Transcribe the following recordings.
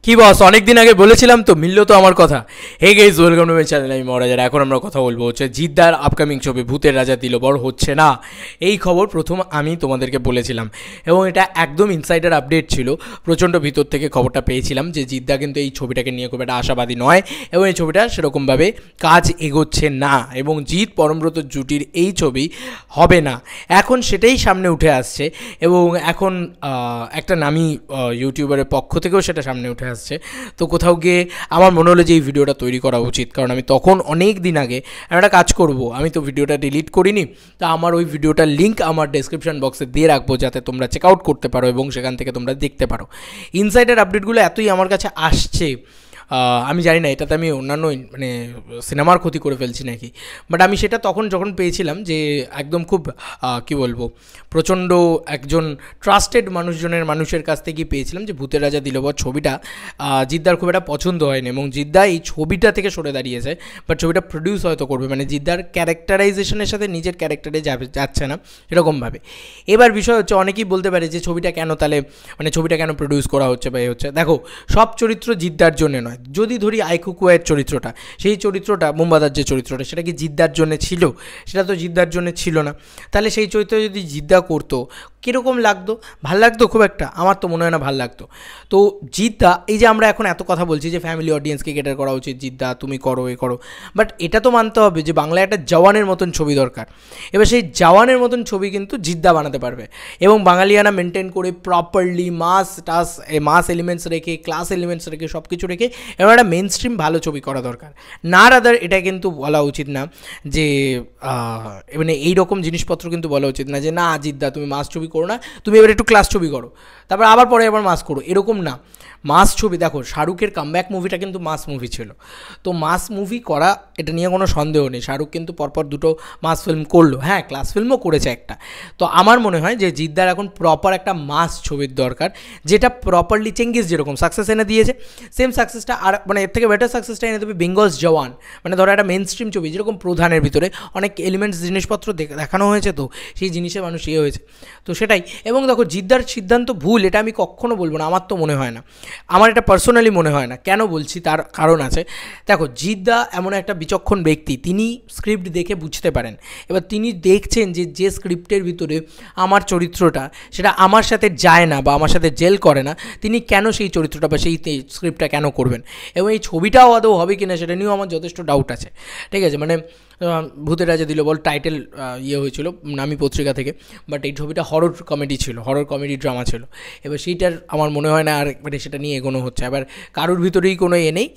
কি বস, অনেকদিন আগে বলেছিলাম তো, মিললো তো আমার কথা। Hey guys, welcome to my channel. আমি মহারাজার। এখন আমরা কথা বলবো হচ্ছে জিদ্দার আপকামিং ছবি ভূতের রাজা দিলবর হচ্ছে না। এই খবর প্রথম আমি তোমাদেরকে বলেছিলাম এবং এটা একদম ইনসাইডার আপডেট ছিল। প্রচণ্ড ভিতর থেকে খবরটা পেয়েছিলাম যে জিদ্দা কিন্তু এই ছবিটাকে নিয়ে খুব একটা আশাবাদী নয় এবং এই ছবিটা সেরকমভাবে কাজ এগোচ্ছে না এবং জিৎ পরমব্রত জুটির এই ছবি হবে না। এখন সেটাই সামনে উঠে আসছে এবং এখন একটা নামি ইউটিউবারের পক্ষ থেকেও সেটা সামনে উঠে আসছে। তো কোথাও গিয়ে আমার মনে হলো যে এই ভিডিওটা তৈরি করা উচিত, কারণ আমি তখন অনেক দিন আগে একটা কাজ করব, আমি তো ভিডিওটা ডিলিট করিনি, তা আমার ওই ভিডিওটার লিঙ্ক আমার ডেসক্রিপশন বক্সে দিয়ে রাখবো যাতে তোমরা চেক আউট করতে পারো এবং সেখান থেকে তোমরা দেখতে পারো। ইনসাইডার আপডেটগুলো এতই আমার কাছে আসছে, আমি জানি না এটাতে আমি অন্যান্য মানে সিনেমার ক্ষতি করে ফেলছি নাকি, বাট আমি সেটা তখন যখন পেয়েছিলাম যে একদম খুব কি বলবো, প্রচণ্ড একজন ট্রাস্টেড মানুষের কাছ থেকেই পেয়েছিলাম যে ভূতের রাজা দিলবর ছবিটা জিদ্দার খুব একটা পছন্দ হয়নি এবং জিদ্দা এই ছবিটা থেকে সরে দাঁড়িয়েছে, বাট ছবিটা প্রডিউস হয়তো করবে, মানে জিদ্দার ক্যারেক্টারাইজেশনের সাথে নিজের ক্যারেক্টারে যাচ্ছে না এরকমভাবে। এবার বিষয় হচ্ছে অনেকেই বলতে পারে যে ছবিটা কেন তাহলে, মানে ছবিটা কেন প্রডিউস করা হচ্ছে বা এ হচ্ছে। দেখো, সব চরিত্র জিদ্দার জন্য নয়। যদি ধরি আইকুকুয়ের চরিত্রটা, সেই চরিত্রটা মুম্বাদার যে চরিত্রটা, সেটা কি জিদ্দার জন্য ছিল? সেটা তো জিদ্দার জন্য ছিল না। তাহলে সেই চরিত্র যদি জিদ্দা করতো কীরকম লাগতো? ভাল লাগতো খুব একটা? আমার তো মনে হয় না ভাল লাগতো। তো জিদ্দা, এই যে আমরা এখন এত কথা বলছি যে ফ্যামিলি অডিয়েন্সকে ক্যাটার করা উচিত, জিদ্দা তুমি করো এ করো, বাট এটা তো মানতে হবে যে বাংলায় একটা জওয়ানের মতন ছবি দরকার। এবার সেই জওয়ানের মতন ছবি কিন্তু জিদ্দা বানাতে পারবে এবং বাঙালিয়ানা মেনটেন করে প্রপারলি মাস এলিমেন্টস রেখে, ক্লাস এলিমেন্টস রেখে, সব কিছু রেখে এবার একটা মেন স্ট্রিম ভালো ছবি করা দরকার। না রাদার এটা কিন্তু বলা উচিত না যে মানে এইরকম জিনিসপত্র কিন্তু বলা উচিত না যে না জিদ্দা তুমি মাস ছবি করো না, তুমি এবার একটু ক্লাস ছবি করো, তারপর আবার পরে আবার মাস করো, এরকম না। মাস ছবি, দেখো শাহরুখের কামব্যাক মুভিটা কিন্তু মাস মুভি ছিল, তো মাস মুভি করা এটা নিয়ে কোনো সন্দেহ নেই। শাহরুখ কিন্তু পরপর দুটো মাস ফিল্ম করলো, হ্যাঁ ক্লাস ফিল্মও করেছে একটা। তো আমার মনে হয় যে জিদ্দার এখন প্রপার একটা মাস ছবির দরকার, যেটা প্রপারলি চেঙ্গিস যেরকম সাকসেস এনে দিয়েছে, সেম সাকসেসটা আর মানে এর থেকে বেটার সাকসেসটা এনে দেবে বেঙ্গলস জওয়ান। মানে ধরো একটা মেন স্ট্রিম ছবি, যেরকম প্রধানের ভিতরে অনেক এলিমেন্টস জিনিসপত্র দেখানো হয়েছে, তো সেই জিনিসে মানুষ ইয়ে হয়েছে, তো সেটাই। এবং দেখো জিদ্দার সিদ্ধান্ত ভুল এটা আমি কখনো বলবো না, আমার তো মনে হয় না, আমার এটা পার্সোনালি মনে হয় না। কেন বলছি তার কারণ আছে। দেখো জিদ্দা এমন একটা বিচক্ষণ ব্যক্তি, তিনি স্ক্রিপ্ট দেখে বুঝতে পারেন। এবার তিনি দেখছেন যে স্ক্রিপ্টের ভিতরে আমার চরিত্রটা সেটা আমার সাথে যায় না বা আমার সাথে জেল করে না, তিনি কেন সেই চরিত্রটা বা সেই স্ক্রিপ্টটা কেন করবেন, এবং এই ছবিটাও আদৌ হবে কিনা সেটা নিয়েও আমার যথেষ্ট ডাউট আছে। ঠিক আছে, মানে ভূতের রাজা দিলবর টাইটেল ইয়ে হয়েছিল নামি পত্রিকা থেকে, বাট এই ছবিটা হরর কমেডি ছিল, হরর কমেডি ড্রামা ছিল। এবার সেইটার আমার মনে হয় না আর মানে সেটা নিয়ে এগোনো হচ্ছে। আবার কারোর ভিতরেই কোনো এ নেই,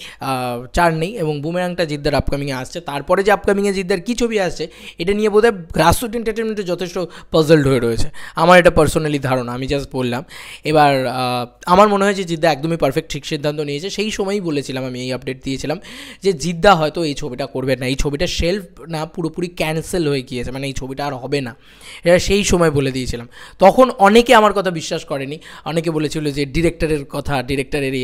চার নেই, এবং বুমেরাংটা জিদ্দার আপকামিংয়ে আসছে। তারপরে যে আপকামিংয়ে জিদ্দার কী ছবি আসছে এটা নিয়ে বোধহয় গ্রাসরুট এন্টারটেনমেন্টে যথেষ্ট পাজলড হয়ে রয়েছে, আমার এটা পার্সোনালি ধারণা, আমি জাস্ট বললাম। এবার আমার মনে হয় যে জিদ্দা একদমই পারফেক্ট ঠিক সিদ্ধান্ত নিয়েছে। সেই সময়ই বলেছিলাম, আমি এই আপডেট দিয়েছিলাম যে জিদ্দা হয়তো এই ছবিটা করবে না, এই ছবিটা শেলফ না পুরোপুরি ক্যান্সেল হয়ে গিয়েছে, মানে এই ছবিটা আর হবে না, এটা সেই সময় বলে দিয়েছিলাম। তখন অনেকে আমার কথা বিশ্বাস করেনি, অনেকে বলেছিল যে ডিরেক্টরের কথা, ডিরেক্টরের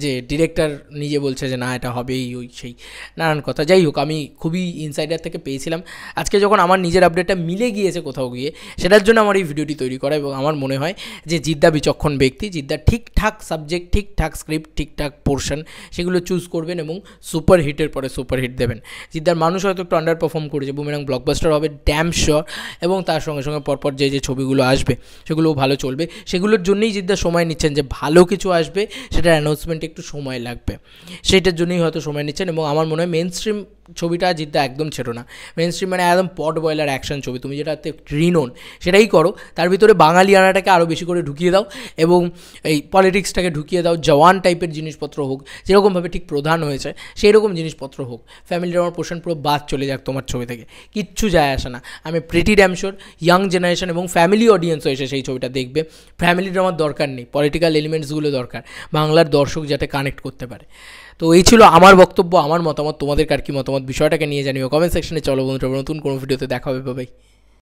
যে ডিরেক্টর নিজে বলছে যে না এটা হবেই, ওই সেই নানান কথা। যাই হোক, আমি খুবই ইনসাইডার থেকে পেয়েছিলাম। আজকে যখন আমার নিজের আপডেটটা মিলে গিয়েছে কোথাও গিয়ে, সেটার জন্য আমার এই ভিডিওটি তৈরি করা। এবং আমার মনে হয় যে জিদ্দা বিচক্ষণ ব্যক্তি, জিদ্দা ঠিকঠাক সাবজেক্ট, ঠিকঠাক স্ক্রিপ্ট, ঠিকঠাক পোর্শন সেগুলো চুজ করবেন এবং সুপার হিটের পরে সুপার হিট দেবেন। জিদ্দার মানুষ হয়তো একটু আন্ডার পারফর্ম করেছে, বুমেরাং ব্লকবাস্টার হবে ড্যাম শিওর, এবং তার সঙ্গে সঙ্গে পরপর যে ছবিগুলো আসবে সেগুলোও ভালো চলবে। সেগুলোর জন্যই জিদ্দা সময় নিচ্ছেন, যে ভালো কিছু আসবে সেটার অ্যানাউন্সমেন্টে একটু সময় লাগবে, সেইটার জন্যই হয়তো সময় নিচ্ছেন। এবং আমার মনে হয় মেন স্ট্রিম ছবিটা জিদ্দা একদম ছেড়ো না। মেন স্ট্রিম মানে একদম পট বয়লার অ্যাকশন ছবি, তুমি যেটাতে রিনোন সেটাই করো, তার ভিতরে বাঙালিয়ানাটাকে আরও বেশি করে ঢুকিয়ে দাও এবং এই পলিটিক্সটাকে ঢুকিয়ে দাও, জওয়ান টাইপের জিনিসপত্র হোক, যেরকমভাবে ঠিক প্রধান হয়েছে সেই রকম জিনিসপত্র হোক। ফ্যামিলি ড্রামার পোর্শন পুরো বাদ চলে যাক তোমার ছবি থেকে, কিচ্ছু যায় আসে না। আমি pretty damn sure young generation এবং ফ্যামিলি অডিয়েন্সও এসে সেই ছবিটা দেখবে। ফ্যামিলি ড্রামার দরকার নেই, পলিটিক্যাল এলিমেন্টসগুলো দরকার, বাংলার দর্শক যাতে কানেক্ট করতে পারে। তো এই ছিল আমার বক্তব্য, আমার মতামত। তোমাদের কার কি মতামত বিষয়টাকে নিয়ে জানিও কমেন্ট সেকশনে। চলো বন্ধুরা, নতুন কোনো ভিডিওতে দেখা হবে, বাই।